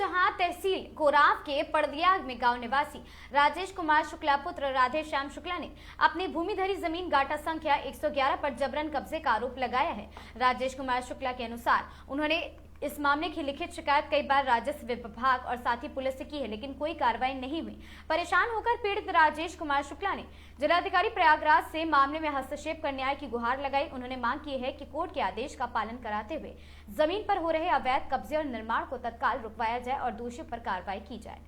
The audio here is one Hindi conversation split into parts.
जहां तहसील कोराव के पड़दिया में गांव निवासी राजेश कुमार शुक्ला पुत्र राधे श्याम शुक्ला ने अपनी भूमिधरी जमीन गाटा संख्या 111 पर जबरन कब्जे का आरोप लगाया है। राजेश कुमार शुक्ला के अनुसार उन्होंने इस मामले की लिखित शिकायत कई बार राजस्व विभाग और साथ ही पुलिस से की है, लेकिन कोई कार्रवाई नहीं हुई। परेशान होकर पीड़ित राजेश कुमार शुक्ला ने जिलाधिकारी प्रयागराज से मामले में हस्तक्षेप कर न्याय की गुहार लगाई। उन्होंने मांग की है कि कोर्ट के आदेश का पालन कराते हुए जमीन पर हो रहे अवैध कब्जे और निर्माण को तत्काल रुकवाया जाए और दोषियों पर कार्रवाई की जाए।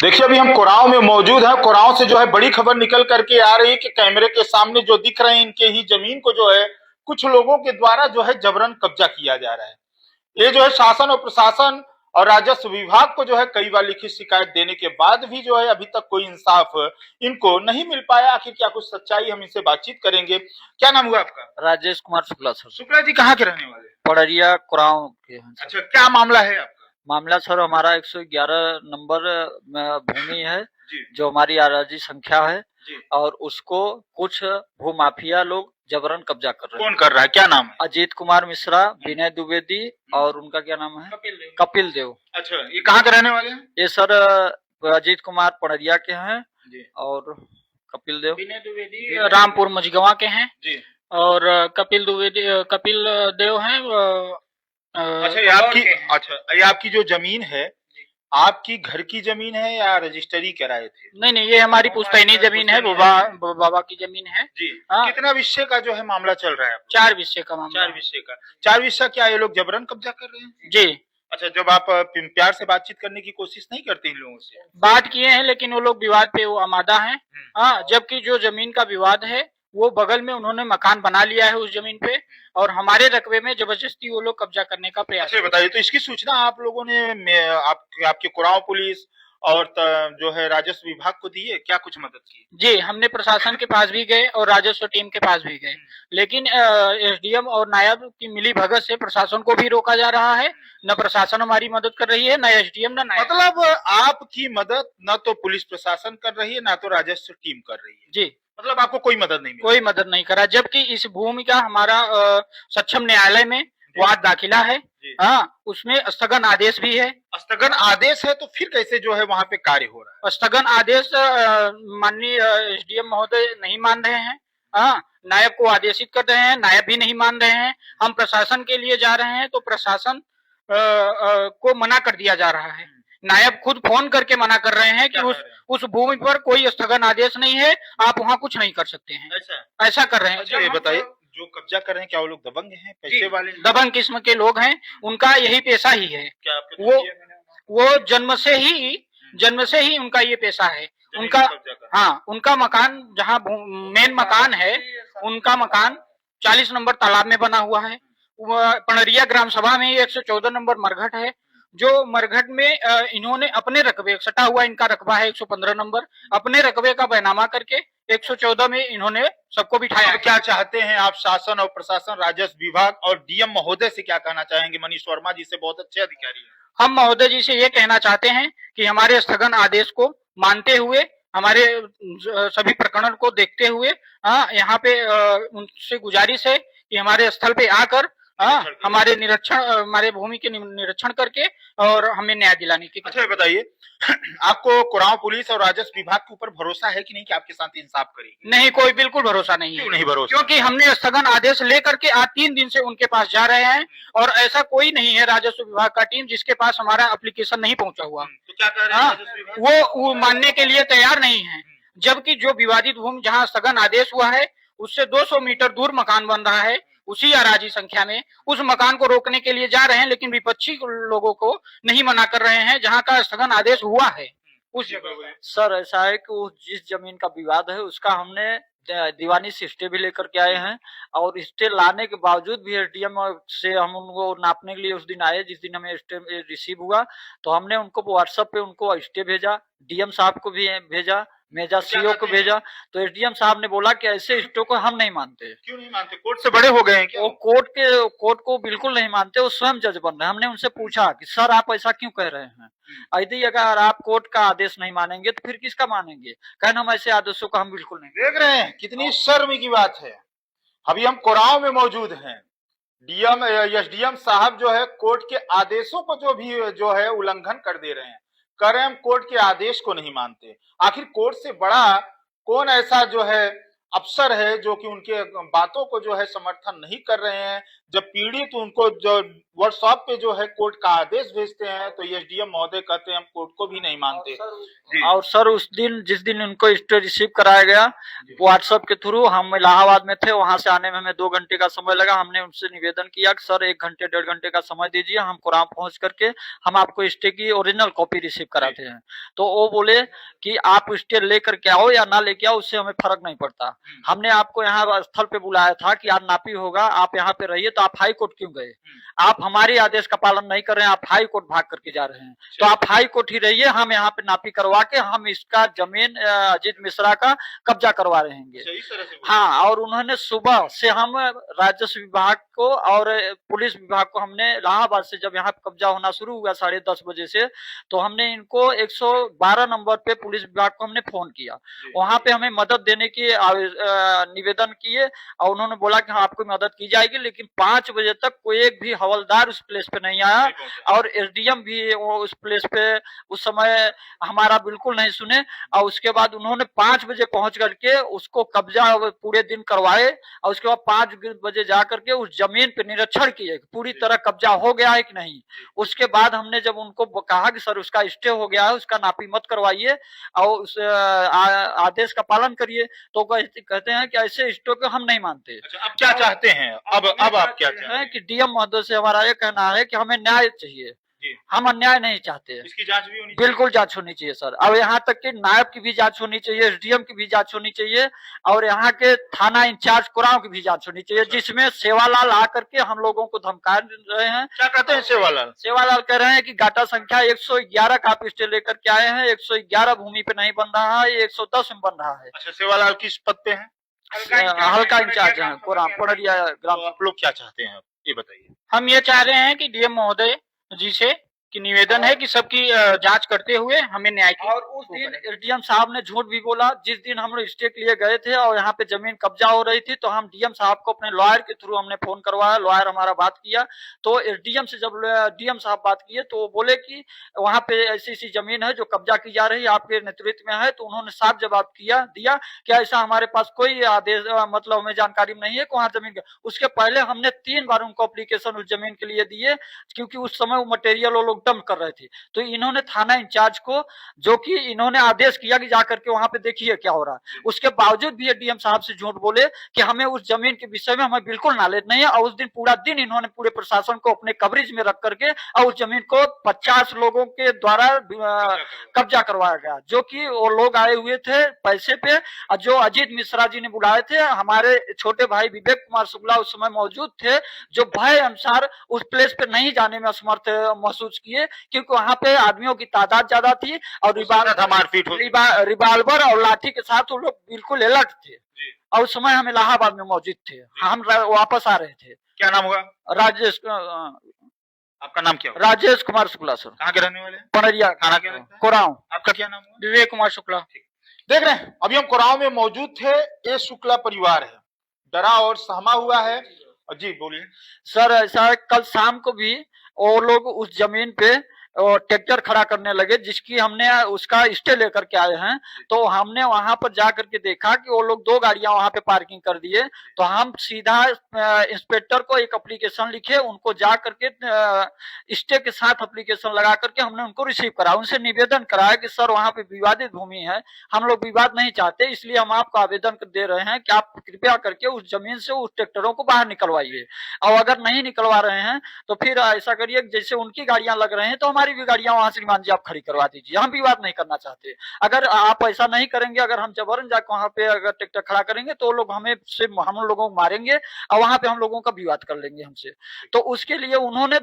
देखिए अभी हम कोराव में मौजूद हैं। कोराव से जो है बड़ी खबर निकल करके आ रही है कि कैमरे के सामने जो दिख रहे हैं इनके ही जमीन को जो है कुछ लोगों के द्वारा जो है जबरन कब्जा किया जा रहा है। ये जो है शासन और प्रशासन और राजस्व विभाग को जो है कई बार लिखित शिकायत देने के बाद भी जो है अभी तक कोई इंसाफ इनको नहीं मिल पाया। आखिर क्या कुछ सच्चाई, हम इनसे बातचीत करेंगे। क्या नाम हुआ आपका? राजेश कुमार शुक्ला सर। शुक्ला जी कहाँ के रहने वाले? पड़रिया कुराव के हैं सर। अच्छा, क्या मामला है आपका? मामला सर हमारा 111 नंबर भूमि है जी। जो हमारी आराजी संख्या है जी। और उसको कुछ भूमाफिया लोग जबरन कब्जा कर रहे हैं। कौन कर रहा है, क्या नाम है? अजीत कुमार मिश्रा, विनय द्विवेदी और उनका क्या नाम है? कपिल देव। अच्छा, ये कहाँ के रहने वाले हैं? ये सर अजीत कुमार पड़रिया के हैं जी। और कपिल देव विनय द्विवेदी रामपुर मझगवा के हैं जी। और कपिल देव हैं अच्छा, ये आपकी जो जमीन है, आपकी घर की जमीन है या रजिस्ट्री कराए थे? नहीं, ये हमारी पुश्तैनी जमीन है, बाबा की जमीन है जी। हाँ। कितना विषय का जो है मामला चल रहा है? 4 विषय का मामला। 4 विषय का। 4 विषय क्या ये लोग जबरन कब्जा कर रहे हैं? जी। अच्छा, जब आप प्यार से बातचीत करने की कोशिश नहीं करते इन लोगों से? बात किए हैं लेकिन वो लोग विवाद पे वो आमादा हैं। हाँ, जबकि जो जमीन का विवाद है वो बगल में उन्होंने मकान बना लिया है उस जमीन पे और हमारे रकबे में जबरदस्ती वो लोग कब्जा करने का प्रयास। अच्छा बताइए, तो इसकी सूचना आप लोगों ने आपके कुराव पुलिस और जो है राजस्व विभाग को दी है? क्या कुछ मदद की? जी, हमने प्रशासन के पास भी गए और राजस्व टीम के पास भी गए, लेकिन एसडीएम और नायब की मिली भगत से प्रशासन को भी रोका जा रहा है। न प्रशासन हमारी मदद कर रही है, न एसडीएम न नायब। मतलब आपकी मदद न तो पुलिस प्रशासन कर रही है, न तो राजस्व टीम कर रही है। जी, मतलब आपको कोई मदद नहीं मिली? कोई मदद नहीं करा, जबकि इस भूमि का हमारा सक्षम न्यायालय में वाद दाखिला है। हाँ, उसमें स्थगन आदेश भी है। स्थगन आदेश है तो फिर कैसे जो है वहाँ पे कार्य हो रहा है? स्थगन आदेश माननीय एसडीएम महोदय नहीं मान रहे हैं। हाँ, नायब को आदेशित कर रहे हैं, नायब भी नहीं मान रहे हैं। हम प्रशासन के लिए जा रहे हैं तो प्रशासन को मना कर दिया जा रहा है। नायब खुद फोन करके मना कर रहे हैं कि उस भूमि पर कोई स्थगन आदेश नहीं है, आप वहाँ कुछ नहीं कर सकते हैं। ऐसा कर रहे हैं। अच्छा, ये बताइए, जो कब्जा कर रहे हैं क्या वो लोग दबंग हैं, पैसे वाले? दबंग किस्म के लोग हैं, उनका यही पेशा ही है। क्या आपके वो जन्म से ही उनका ये पेशा है। उनका हाँ, उनका मकान जहाँ मेन मकान है, उनका मकान 40 नंबर तालाब में बना हुआ है। पड़रिया ग्राम सभा में 114 नंबर मरघट है, जो मरघट में इन्होंने अपने रकबे, सटा हुआ इनका रकबा है 115 नंबर, अपने रकबे का बैनामा करके 114 में इन्होंने सबको बिठाया। तो क्या चाहते हैं आप शासन और प्रशासन, राजस्व विभाग और डीएम महोदय से क्या कहना चाहेंगे? मनीष वर्मा जी से बहुत अच्छे अधिकारी हैं। हम महोदय जी से ये कहना चाहते हैं कि हमारे स्थगन आदेश को मानते हुए, हमारे सभी प्रकरण को देखते हुए यहाँ पे उनसे गुजारिश है कि हमारे स्थल पे आकर हमारे भूमि के निरीक्षण करके और हमें न्याय दिलाने की। अच्छा बताइए, आपको कुराव पुलिस और राजस्व विभाग के ऊपर भरोसा है कि नहीं कि आपके साथ इंसाफ करेगी? नहीं, कोई बिल्कुल भरोसा नहीं है। क्यों नहीं भरोसा? क्योंकि हमने स्थगन आदेश लेकर के आज 3 दिन से उनके पास जा रहे हैं और ऐसा कोई नहीं है राजस्व विभाग का टीम जिसके पास हमारा एप्लीकेशन नहीं पहुंचा हुआ। तो क्या कह रहे हैं राजस्व विभाग? वो मानने के लिए तैयार नहीं है, जबकि जो विवादित भूमि जहाँ स्थगन आदेश हुआ है उससे 200 मीटर दूर मकान बन रहा है उसी अराजी संख्या में। उस मकान को रोकने के लिए जा रहे हैं, लेकिन विपक्षी लोगों को नहीं मना कर रहे हैं जहाँ का स्थगन आदेश हुआ है उस जगह। सर ऐसा है कि वो जिस जमीन का विवाद है उसका हमने दीवानी से स्टे भी लेकर के आए हैं और स्टे लाने के बावजूद भी एसडीएम से हम उनको नापने के लिए उस दिन आए, जिस दिन हमें स्टे रिसीव हुआ तो हमने उनको व्हाट्सएप पे उनको स्टे भेजा, डीएम साहब को भी भेजा मेजा सीओ को भेजा, तो एसडीएम साहब ने बोला कि ऐसे स्टे को हम नहीं मानते। क्यों नहीं मानते? कोर्ट से बड़े हो गए हैं क्या? वो कोर्ट को बिल्कुल नहीं मानते, वो स्वयं जज बन रहे हैं। हमने उनसे पूछा कि सर आप ऐसा क्यों कह रहे हैं, यदि अगर आप कोर्ट का आदेश नहीं मानेंगे तो फिर किसका मानेंगे? कहना हम ऐसे आदेशों का हम बिल्कुल नहीं। देख रहे हैं कितनी शर्म की बात है। अभी हम कोराव में मौजूद हैं, डीएम एसडीएम साहब जो है कोर्ट के आदेशों को जो है उल्लंघन कर दे रहे हैं, कह रहे हैं हम कोर्ट के आदेश को नहीं मानते। आखिर कोर्ट से बड़ा कौन ऐसा जो है अफसर है जो कि उनके बातों को जो है समर्थन नहीं कर रहे हैं? जब पीड़ित उनको जो व्हाट्सएप पे जो है कोर्ट का आदेश भेजते हैं तो एसडीएम महोदय कहते हैं हम कोर्ट को भी नहीं मानते। और सर उस दिन जिस दिन इनको स्टे रिसीव कराया गया व्हाट्सएप के थ्रू, हम इलाहाबाद में थे, वहां से आने में हमें 2 घंटे का समय लगा। हमने उनसे निवेदन किया कि सर 1 घंटे 1.5 घंटे का समय दीजिए, हम कोराम पहुंच करके हम आपको स्टे की ओरिजिनल कॉपी रिसीव कराते हैं। तो वो बोले कि आप स्टे लेकर के आओ या ना लेके आओ, उससे हमें फर्क नहीं पड़ता। हमने आपको यहाँ स्थल पे बुलाया था कि आज नापी होगा, आप यहाँ पे रहिए, तो आप हाई कोर्ट क्यों गए? आप हमारे आदेश का पालन नहीं कर रहे हैं, आप हाई कोर्ट भाग करके जा रहे हैं। तो आप हाई कोर्ट ही रहिए, हम यहाँ पे नापी करवा के हम इसका जमीन अजीत मिश्रा का कब्जा करवा रहेंगे। हाँ, और उन्होंने सुबह से हम राजस्व विभाग को और पुलिस विभाग को, हमने इलाहाबाद से जब यहाँ कब्जा होना शुरू हुआ 10:30 बजे से, तो हमने इनको 112 नंबर पे पुलिस विभाग को हमने फोन किया, वहां पे हमें मदद देने की निवेदन किए और उन्होंने बोला कि हाँ आपको मदद की जाएगी। लेकिन 5 बजे तक कोई एक भी हवलदार उस प्लेस पे नहीं आया और एसडीएम भी वो उस प्लेस पे उस समय हमारा बिल्कुल नहीं सुने। और उसके बाद उन्होंने 5 बजे पहुंच करके उसको कब्जा पूरे दिन करवाए और उसके बाद 5 बजे जा करके उस जमीन पे निरीक्षण किए पूरी तरह कब्जा हो गया है कि नहीं। उसके बाद हमने जब उनको कहा कि सर उसका स्टे हो गया है, उसका नापी मत करवाइए और उस आदेश का पालन करिए, तो कहते हैं कि ऐसे स्टे को हम नहीं मानते। अच्छा, अब क्या चाहते हैं? अब आप क्या चाहते हैं? कि डीएम महोदय से हमारा ये कहना है कि हमें न्याय चाहिए, हम अन्याय नहीं चाहते। इसकी जांच भी होनी चाहिए। बिल्कुल जांच होनी चाहिए सर। अब यहाँ तक कि नायब की भी जांच होनी चाहिए, एसडीएम की भी जांच होनी चाहिए और यहाँ के थाना इंचार्ज कोराव की भी जांच होनी चाहिए, जिसमें सेवालाल आकर के हम लोगों को धमका रहे हैं। क्या कहते हैं सेवालाल? सेवालाल कह रहे हैं कि गाटा संख्या 111 का आप स्टे लेकर के आए हैं, 111 भूमि पे नहीं बन रहा है, 110 में बन रहा है। अच्छा, सेवालाल किस पद पे हैं? हल्का इंचार्ज है कोराम पड़रिया ग्राम। आप लोग क्या चाहते हैं ये बताइए। हम ये चाह रहे हैं कि डीएम महोदय जी से कि निवेदन है कि सबकी जांच करते हुए हमें न्याय की। और उस दिन एसडीएम साहब ने झूठ भी बोला। जिस दिन हम लोग स्टे के लिए गए थे और यहाँ पे जमीन कब्जा हो रही थी, तो हम डीएम साहब को अपने लॉयर के थ्रू हमने फोन करवाया, लॉयर हमारा बात किया। तो एसडीएम से जब डीएम साहब बात किए तो वो बोले कि वहाँ पे ऐसी ऐसी जमीन है जो कब्जा की जा रही है, आपके नेतृत्व में है। तो उन्होंने साफ जवाब दिया कि ऐसा हमारे पास कोई आदेश मतलब हमें जानकारी नहीं है कि वहाँ जमीन। उसके पहले हमने 3 बार उनको एप्लीकेशन उस जमीन के लिए दिए, क्योंकि उस समय वो मटेरियल वो लोग डंप कर रहे थे। तो इन्होंने थाना इंचार्ज को, जो कि इन्होंने आदेश किया कि जाकर के वहां पे देखिए क्या हो रहा है, उसके बावजूद भी डीएम साहब से झूठ बोले कि हमें उस जमीन के विषय में हमें बिल्कुल नॉलेज नहीं है। और उस दिन पूरा दिन इन्होंने पूरे प्रशासन को अपने कवरेज में रख करके और उस जमीन को 50 लोगों के द्वारा कब्जा करवाया गया, जो कि वो लोग आए हुए थे पैसे पे, और जो अजीत मिश्रा जी ने बुलाए थे। हमारे छोटे भाई विवेक कुमार शुक्ला उस समय मौजूद थे, जो भय अनुसार उस प्लेस पे नहीं जाने में असमर्थ महसूस किए, क्योंकि वहां पे आदमियों की तादाद ज्यादा थी और रिवाल्वर और लाठी के साथ वो लोग बिल्कुल अलर्ट थे। और उस समय हम इलाहाबाद में मौजूद थे, हम वापस आ रहे थे। क्या नाम होगा राजेश, आपका नाम क्या होगा? राजेश कुमार शुक्ला सर। कहाँ के रहने वाले? पड़रिया थाना क्या लगता है? कोराव। आपका क्या नाम हुआ? विवेक कुमार शुक्ला। देख रहे हैं अभी हम कोराव में मौजूद थे। ये शुक्ला परिवार है, डरा और सहमा हुआ है। जी बोलिए सर। ऐसा कल शाम को भी वो लोग उस जमीन पे ट्रैक्टर खड़ा करने लगे, जिसकी हमने उसका स्टे लेकर के आए हैं। तो हमने वहां पर जाकर के देखा कि वो लोग 2 गाड़ियां वहां पे पार्किंग कर दिए। तो हम सीधा इंस्पेक्टर को एक एप्लीकेशन लिखे, उनको जा करके स्टे के साथ एप्लीकेशन लगा करके हमने उनको रिसीव करा, उनसे निवेदन कराया कि सर वहां पे विवादित भूमि है, हम लोग विवाद नहीं चाहते, इसलिए हम आपको आवेदन दे रहे हैं कि आप कृपया करके उस जमीन से उस ट्रैक्टरों को बाहर निकलवाइए। और अगर नहीं निकलवा रहे हैं तो फिर ऐसा करिए जैसे उनकी गाड़ियां लग रहे हैं तो हमारी हमारी भी गाड़ियां वहां श्रीमान जी आप खड़ी करवा दीजिए, हम विवाद नहीं करना चाहते। अगर आप ऐसा नहीं करेंगे, अगर हम जबरन जाकर वहां पे अगर ट्रैक्टर खड़ा करेंगे तो लोग हमें से हम लोगों को मारेंगे और वहां पे हम लोगों का विवाद कर लेंगे हमसे। तो उसके लिए उन्होंने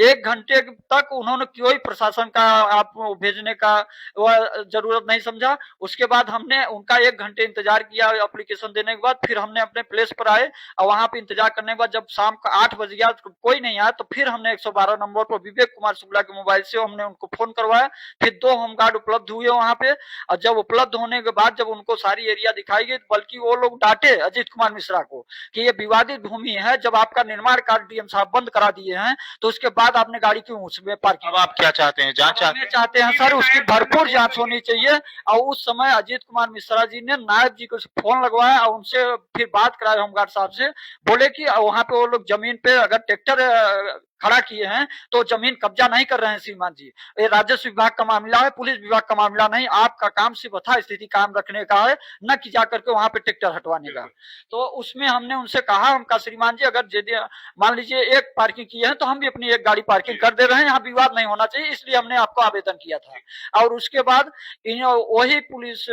1 घंटे तक उन्होंने कोई प्रशासन का आप भेजने का वह जरूरत नहीं समझा। उसके बाद हमने उनका 1 घंटे इंतजार किया एप्लीकेशन देने के बाद, फिर हमने अपने प्लेस पर आए और वहां पे इंतजार करने के बाद जब शाम का 8 बज गया कोई नहीं आया तो फिर हमने 112 नंबर पर विवेक कुमार शुक्ला के मोबाइल से हमने उनको फोन करवाया। फिर 2 होमगार्ड उपलब्ध हुए वहां पे, और जब उपलब्ध होने के बाद जब उनको सारी एरिया दिखाई गई, बल्कि वो लोग डांटे अजीत कुमार मिश्रा को कि ये विवादित भूमि है, जब आपका निर्माण कार्य डीएम साहब बंद करा दिए हैं तो उसके बाद आपने गाड़ी क्यों उसमें पार्किंग। अब आप क्या चाहते हैं, जांच चाहते हैं सर, उसकी भरपूर जांच होनी चाहिए। और उस समय अजीत कुमार मिश्रा जी ने नायब जी को फोन लगवाया और उनसे फिर बात कराई होमगार्ड साहब से, बोले कि वहां पे वो लोग जमीन पे अगर ट्रैक्टर खड़ा किए हैं तो जमीन कब्जा नहीं कर रहे हैं श्रीमान जी, ये राजस्व विभाग का मामला है, पुलिस विभाग का मामला नहीं, आपका काम सिर्फ यथास्थिति काम रखने का है, न कि जाकर के वहां पे ट्रैक्टर हटवाने का। तो उसमें हमने उनसे कहा, हमका श्रीमान जी अगर मान लीजिए 1 पार्किंग किए हैं तो हम भी अपनी 1 गाड़ी पार्किंग कर दे रहे हैं, यहाँ विवाद नहीं होना चाहिए, इसलिए हमने आपको आवेदन किया था। और उसके बाद वही पुलिस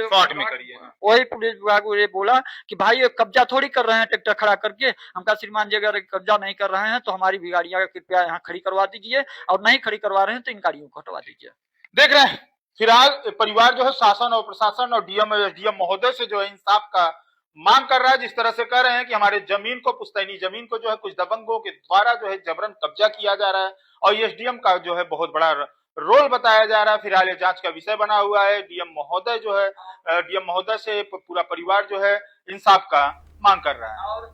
विभाग ये बोला कि भाई ये कब्जा थोड़ी कर रहे हैं ट्रैक्टर खड़ा करके। हमका श्रीमान जी अगर कब्जा नहीं कर रहे हैं तो हमारी भी गाड़ियां कृपया यहाँ खड़ी करवा दीजिए, और नहीं खड़ी करवा रहे हैं तो इन गाड़ियों को हटवा दीजिए। देख रहे हैं फिलहाल परिवार जो है शासन और प्रशासन और डीएम महोदय से जो है इंसाफ का मांग कर रहा है। जिस तरह से कह रहे हैं कि हमारे जमीन को, पुश्तैनी जमीन को जो है कुछ दबंगों के द्वारा जो है जबरन कब्जा किया जा रहा है और एसडीएम का जो है बहुत बड़ा रोल बताया जा रहा है। फिलहाल ये जांच का विषय बना हुआ है। डीएम महोदय से पूरा परिवार जो है इंसाफ का मांग कर रहा है। और